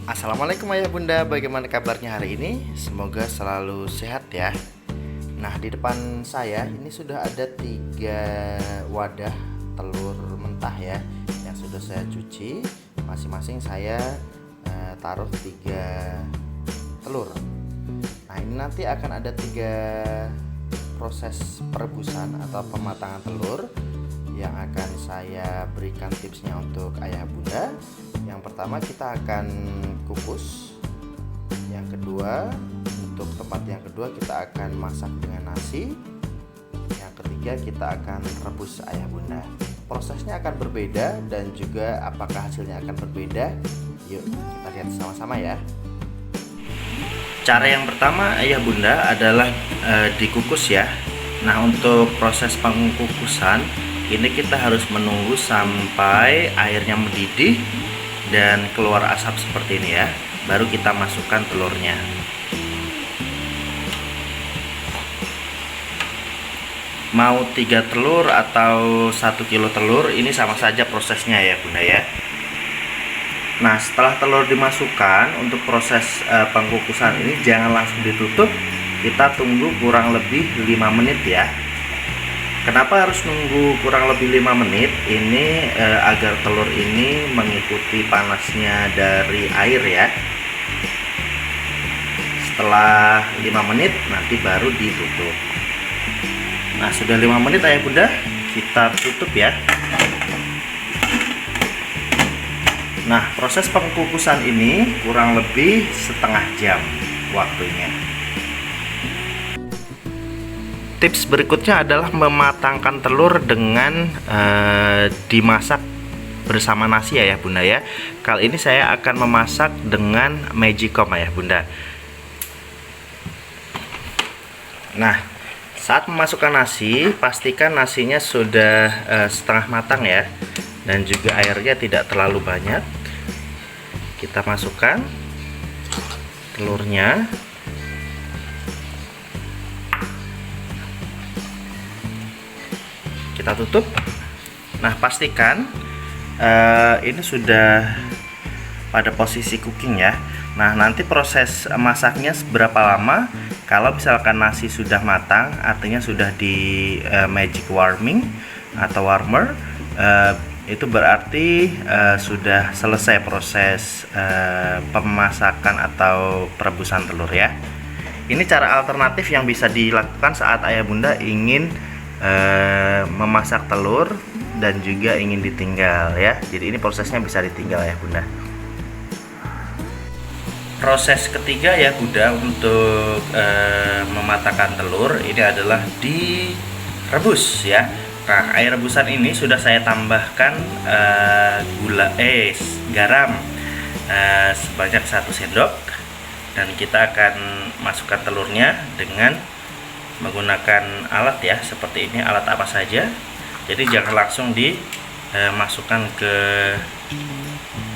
Assalamualaikum ayah bunda, bagaimana kabarnya hari ini? Semoga selalu sehat ya. Nah, di depan saya ini sudah ada 3 wadah telur mentah ya, yang sudah saya cuci. Masing-masing saya taruh 3 telur. Nah, ini nanti akan ada 3 proses perebusan atau pematangan telur yang akan saya berikan tipsnya untuk ayah bunda. Yang pertama kita akan kukus. Yang kedua, untuk tempat yang kedua kita akan masak dengan nasi. Yang ketiga kita akan rebus ayah bunda. Prosesnya akan berbeda dan juga apakah hasilnya akan berbeda. Yuk kita lihat sama-sama ya. Cara yang pertama ayah bunda adalah dikukus ya. Nah, untuk proses pengukusan ini kita harus menunggu sampai airnya mendidih dan keluar asap seperti ini ya, baru kita masukkan telurnya. Mau 3 telur atau 1 kilo telur, ini sama saja prosesnya ya bunda ya. Nah, setelah telur dimasukkan, untuk proses pengkukusan ini jangan langsung ditutup, kita tunggu kurang lebih 5 menit ya. Kenapa harus nunggu kurang lebih 5 menit? Ini agar telur ini mengikuti panasnya dari air ya. Setelah 5 menit nanti baru ditutup. Nah, sudah 5 menit ayah bunda, kita tutup ya. Nah, proses pengkukusan ini kurang lebih setengah jam waktunya. Tips berikutnya adalah mematangkan telur dengan dimasak bersama nasi ya bunda ya. Kali ini saya akan memasak dengan magicom ya bunda. Nah, saat memasukkan nasi, pastikan nasinya sudah setengah matang ya, dan juga airnya tidak terlalu banyak. Kita masukkan telurnya. Kita tutup. Nah, pastikan ini sudah pada posisi cooking ya. Nah, nanti proses masaknya seberapa lama? Kalau misalkan nasi sudah matang, artinya sudah di magic warming atau warmer, itu berarti sudah selesai proses pemasakan atau perebusan telur ya. Ini cara alternatif yang bisa dilakukan saat ayah bunda ingin memasak telur dan juga ingin ditinggal ya. Jadi ini prosesnya bisa ditinggal ya bunda. Proses ketiga ya bunda untuk mematangkan telur ini adalah direbus ya. Nah, air rebusan ini sudah saya tambahkan garam sebanyak 1 sendok, dan kita akan masukkan telurnya dengan menggunakan alat ya, seperti ini, alat apa saja. Jadi jangan langsung dimasukkan ke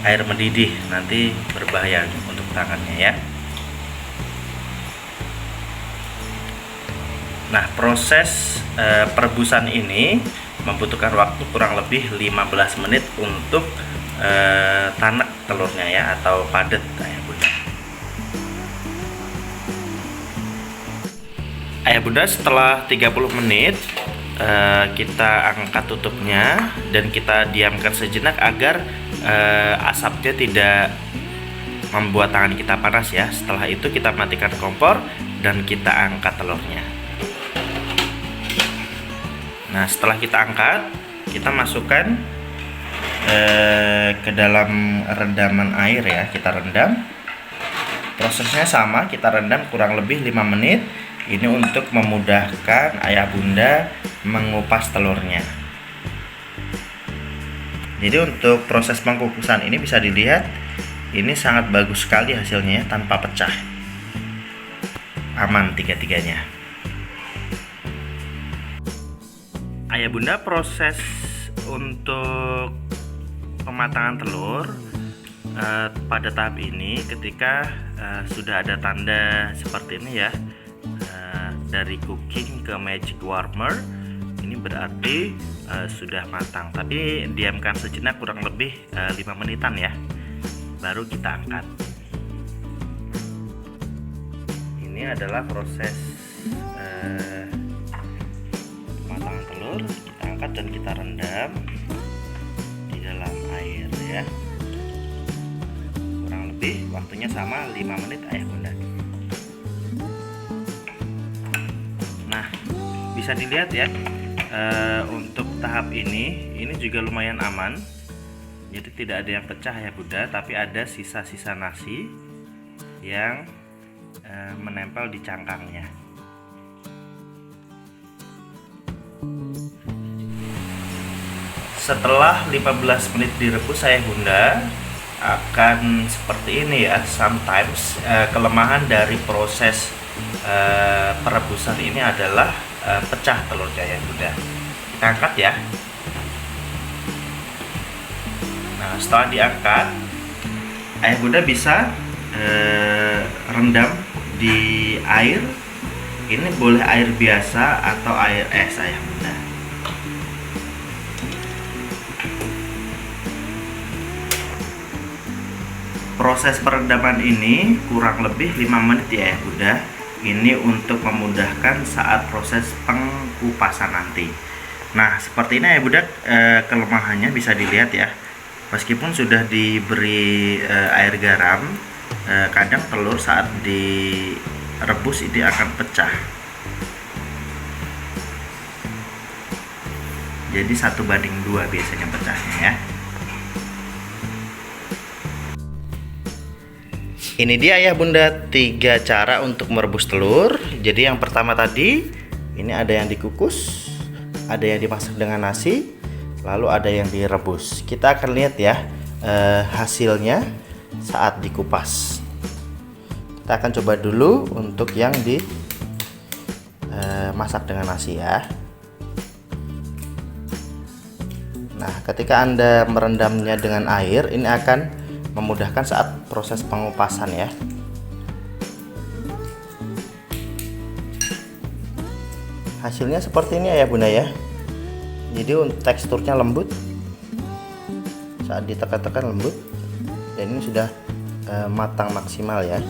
air mendidih, nanti berbahaya untuk tangannya ya. Nah, proses perebusan ini membutuhkan waktu kurang lebih 15 menit untuk tanak telurnya ya, atau padat ayah bunda. Ayah bunda, setelah 30 menit kita angkat tutupnya dan kita diamkan sejenak agar asapnya tidak membuat tangan kita panas ya. Setelah itu kita matikan kompor dan kita angkat telurnya. Nah, setelah kita angkat, kita masukkan ke dalam rendaman air ya. Kita rendam. Prosesnya sama, kita rendam kurang lebih 5 menit. Ini untuk memudahkan ayah bunda mengupas telurnya. Jadi untuk proses pengkukusan ini bisa dilihat, ini sangat bagus sekali hasilnya tanpa pecah. Aman tiga-tiganya. Ayah bunda, proses untuk pematangan telur pada tahap ini ketika sudah ada tanda seperti ini ya, dari cooking ke magic warmer, ini berarti sudah matang. Tapi diamkan sejenak kurang lebih 5 menitan ya, baru kita angkat. Ini adalah proses pematangan telur. Kita angkat dan kita rendam di dalam air ya. Kurang lebih waktunya sama 5 menit ayah bunda. Nah, bisa dilihat ya, untuk tahap ini juga lumayan aman. Jadi tidak ada yang pecah ya bunda, tapi ada sisa-sisa nasi yang menempel di cangkangnya. Setelah 15 menit direbus ayah bunda, akan seperti ini ya. Sometimes kelemahan dari proses perebusan ini adalah pecah telurnya ya bunda. Kita angkat ya. Nah, setelah diangkat, ayah bunda bisa rendam di air. Ini boleh air biasa atau air es ayah bunda. Proses perendaman ini kurang lebih 5 menit ya ayah bunda. Ini untuk memudahkan saat proses pengupasan nanti. Nah, seperti ini ayah bunda, kelemahannya bisa dilihat ya. Meskipun sudah diberi air garam, kadang telur saat direbus ini akan pecah. Jadi 1:2 biasanya pecahnya ya. Ini dia ya bunda, 3 cara untuk merebus telur. Jadi yang pertama tadi, ini ada yang dikukus, ada yang dimasak dengan nasi, lalu ada yang direbus. Kita akan lihat ya hasilnya saat dikupas. Kita akan coba dulu untuk yang dimasak dengan nasi ya. Nah, ketika Anda merendamnya dengan air, ini akan memudahkan saat proses pengupasan ya. Hasilnya seperti ini ya bunda ya. Jadi teksturnya lembut, saat ditekan-tekan lembut, dan ini sudah matang maksimal ya.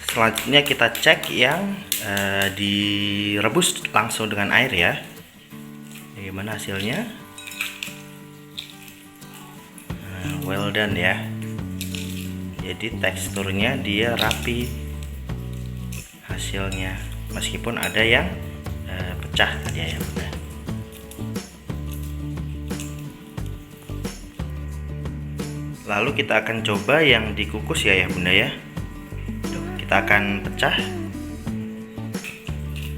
Selanjutnya kita cek yang direbus langsung dengan air ya. Bagaimana hasilnya? Well done ya. Jadi teksturnya dia rapi hasilnya, meskipun ada yang pecah tadi ya bunda. Lalu kita akan coba yang dikukus ya bunda ya. Kita akan pecah.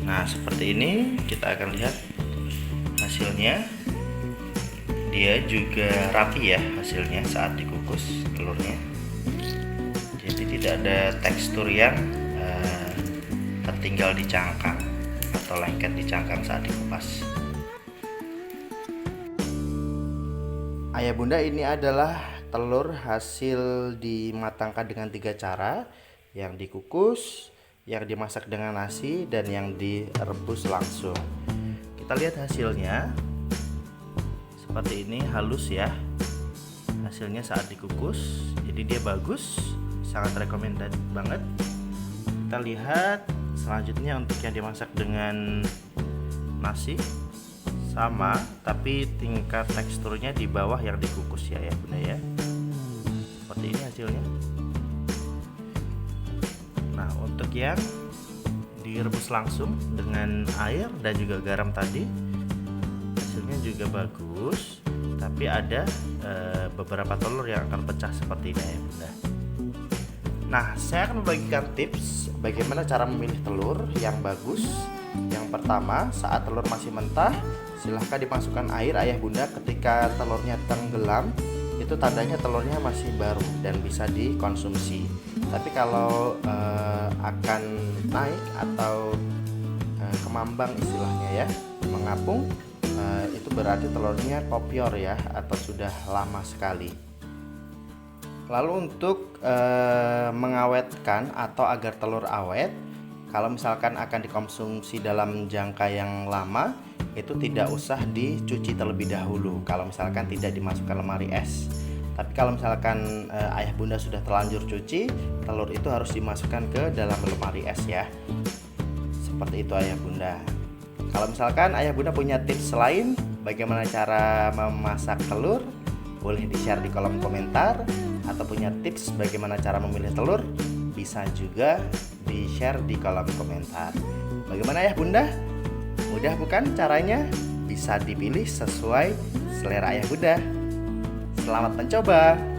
Nah, seperti ini kita akan lihat hasilnya. Dia juga rapi ya hasilnya saat dikukus telurnya. Jadi tidak ada tekstur yang tertinggal di cangkang atau lengket di cangkang saat dikupas. Ayah bunda, ini adalah telur hasil dimatangkan dengan 3 cara, yang dikukus, yang dimasak dengan nasi, dan yang direbus langsung. Kita lihat hasilnya seperti ini, halus ya hasilnya saat dikukus. Jadi dia bagus, sangat recommended banget. Kita lihat selanjutnya untuk yang dimasak dengan nasi, sama tapi tingkat teksturnya di bawah yang dikukus ya bunda ya. Seperti ini hasilnya. Nah, untuk yang direbus langsung dengan air dan juga garam tadi, hasilnya juga bagus, tapi ada beberapa telur yang akan pecah seperti ini ya bunda. Nah, saya akan membagikan tips bagaimana cara memilih telur yang bagus. Yang pertama, saat telur masih mentah, silahkan dimasukkan air ayah bunda. Ketika telurnya tenggelam, itu tandanya telurnya masih baru dan bisa dikonsumsi. Tapi kalau akan naik atau kemambang istilahnya ya, mengapung, itu berarti telurnya kopior ya, atau sudah lama sekali. Lalu untuk mengawetkan atau agar telur awet, kalau misalkan akan dikonsumsi dalam jangka yang lama, itu tidak usah dicuci terlebih dahulu kalau misalkan tidak dimasukkan lemari es. Tapi kalau misalkan ayah bunda sudah terlanjur cuci, telur itu harus dimasukkan ke dalam lemari es ya. Seperti itu ayah bunda. Kalau misalkan ayah bunda punya tips lain bagaimana cara memasak telur, boleh di-share di kolom komentar. Atau punya tips bagaimana cara memilih telur, bisa juga di-share di kolom komentar. Bagaimana ayah bunda? Mudah bukan caranya? Bisa dipilih sesuai selera ayah bunda. Selamat mencoba.